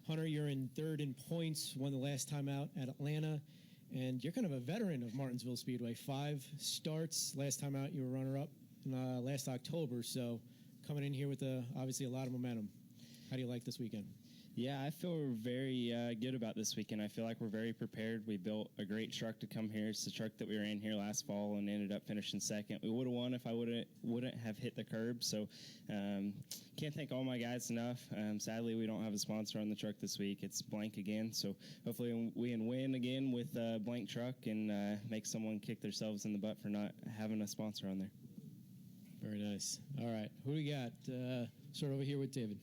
Hunter, you're in third in points, won the last time out at Atlanta, and you're kind of a veteran of Martinsville Speedway. 5 starts. Last time out, you were runner-up last October, so coming in here with obviously a lot of momentum. How do you like this weekend? Yeah, I feel very good about this weekend. I feel like we're very prepared. We built a great truck to come here. It's the truck that we were in here last fall and ended up finishing second. We would have won if I wouldn't have hit the curb. So can't thank all my guys enough. Sadly, we don't have a sponsor on the truck this week. It's blank again. So hopefully we can win again with a blank truck and make someone kick themselves in the butt for not having a sponsor on there. Very nice. All right. Who do we got? Start over here with David.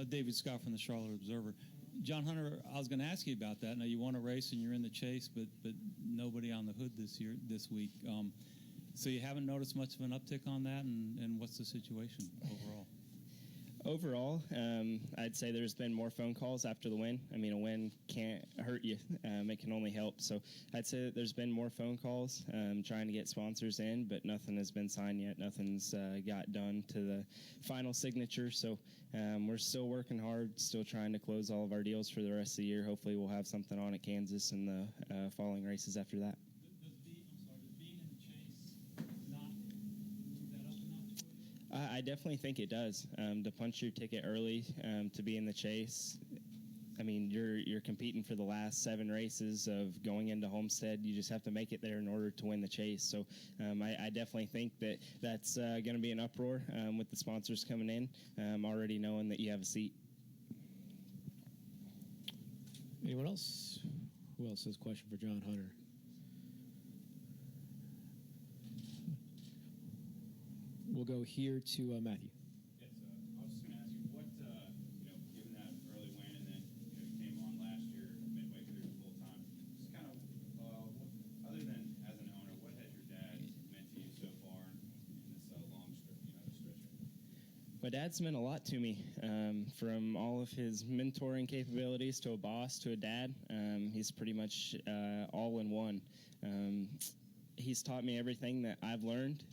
David Scott from the Charlotte Observer. John Hunter, I was going to ask you about that. Now, you won a race and you're in the chase, but nobody on the hood this week. So you haven't noticed much of an uptick on that, and what's the situation overall? Overall, I'd say there's been more phone calls after the win. I mean, a win can't hurt you. It can only help. So I'd say that there's been more phone calls trying to get sponsors in, but nothing has been signed yet. Nothing's got done to the final signature. So we're still working hard, still trying to close all of our deals for the rest of the year. Hopefully we'll have something on at Kansas and the following races after that. I definitely think it does. To punch your ticket early, to be in the chase. I mean, you're competing for the last 7 races of going into Homestead. You just have to make it there in order to win the chase. So I definitely think that's going to be an uproar with the sponsors coming in, already knowing that you have a seat. Anyone else? Who else has a question for John Hunter? We'll go here to Matthew. Yes, I was just going to ask you, what, given that early win and then, you came on last year, midway through full time, just kind of, other than as an owner, what has your dad meant to you so far in this long stretch? My dad's meant a lot to me, from all of his mentoring capabilities to a boss to a dad. He's pretty much all in one. He's taught me everything that I've learned.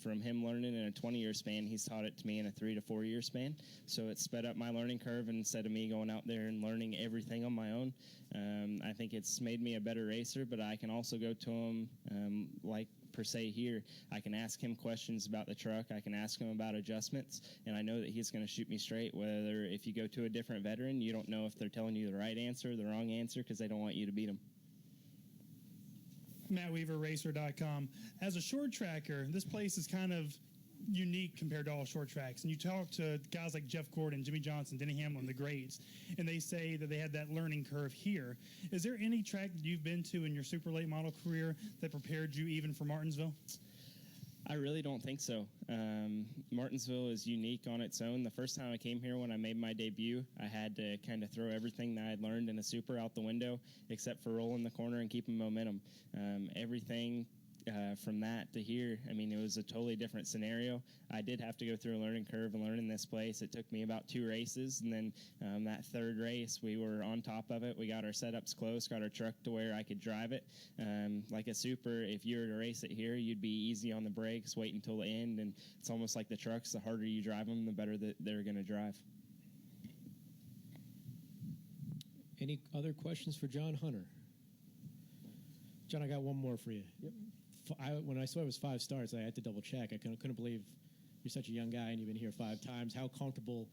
From him learning in a 20-year span, he's taught it to me in a 3 to 4 year span. So it sped up my learning curve, and instead of me going out there and learning everything on my own, I think it's made me a better racer. But I can also go to him, like per se here, I can ask him questions about the truck. I can ask him about adjustments, and I know that he's going to shoot me straight. Whether if you go to a different veteran, you don't know if they're telling you the right answer or the wrong answer because they don't want you to beat them. Matt Weaver, Racer.com. As a short tracker, this place is kind of unique compared to all short tracks. And you talk to guys like Jeff Gordon, Jimmy Johnson, Denny Hamlin, the greats, and they say that they had that learning curve here. Is there any track that you've been to in your super late model career that prepared you even for Martinsville? I really don't think so. Martinsville is unique on its own. The first time I came here when I made my debut, I had to kind of throw everything that I had learned in a super out the window except for rolling the corner and keeping momentum. Everything from that to here, I mean, it was a totally different scenario. I did have to go through a learning curve and learn in this place. It took me about 2 races, and then that third race, we were on top of it. We got our setups close, got our truck to where I could drive it. Like a super, if you were to race it here, you'd be easy on the brakes, wait until the end, and it's almost like the trucks. The harder you drive them, the better that they're going to drive. Any other questions for John Hunter? John, I got one more for you. Yep. When I saw it was 5 starts, I had to double check. I couldn't believe you're such a young guy and you've been here 5 times. How comfortable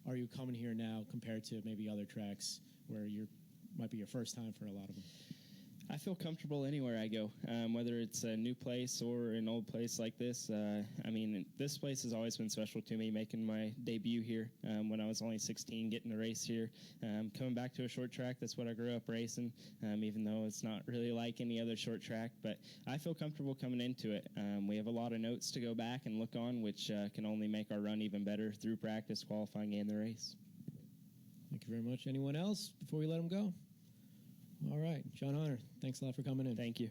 are you coming here now compared to maybe other tracks where might be your first time for a lot of them? I feel comfortable anywhere I go, whether it's a new place or an old place like this. I mean, this place has always been special to me, making my debut here when I was only 16, getting to race here. Coming back to a short track, that's what I grew up racing, even though it's not really like any other short track. But I feel comfortable coming into it. We have a lot of notes to go back and look on, which can only make our run even better through practice, qualifying, and the race. Thank you very much. Anyone else before we let them go? All right. John Hunter, thanks a lot for coming in. Thank you.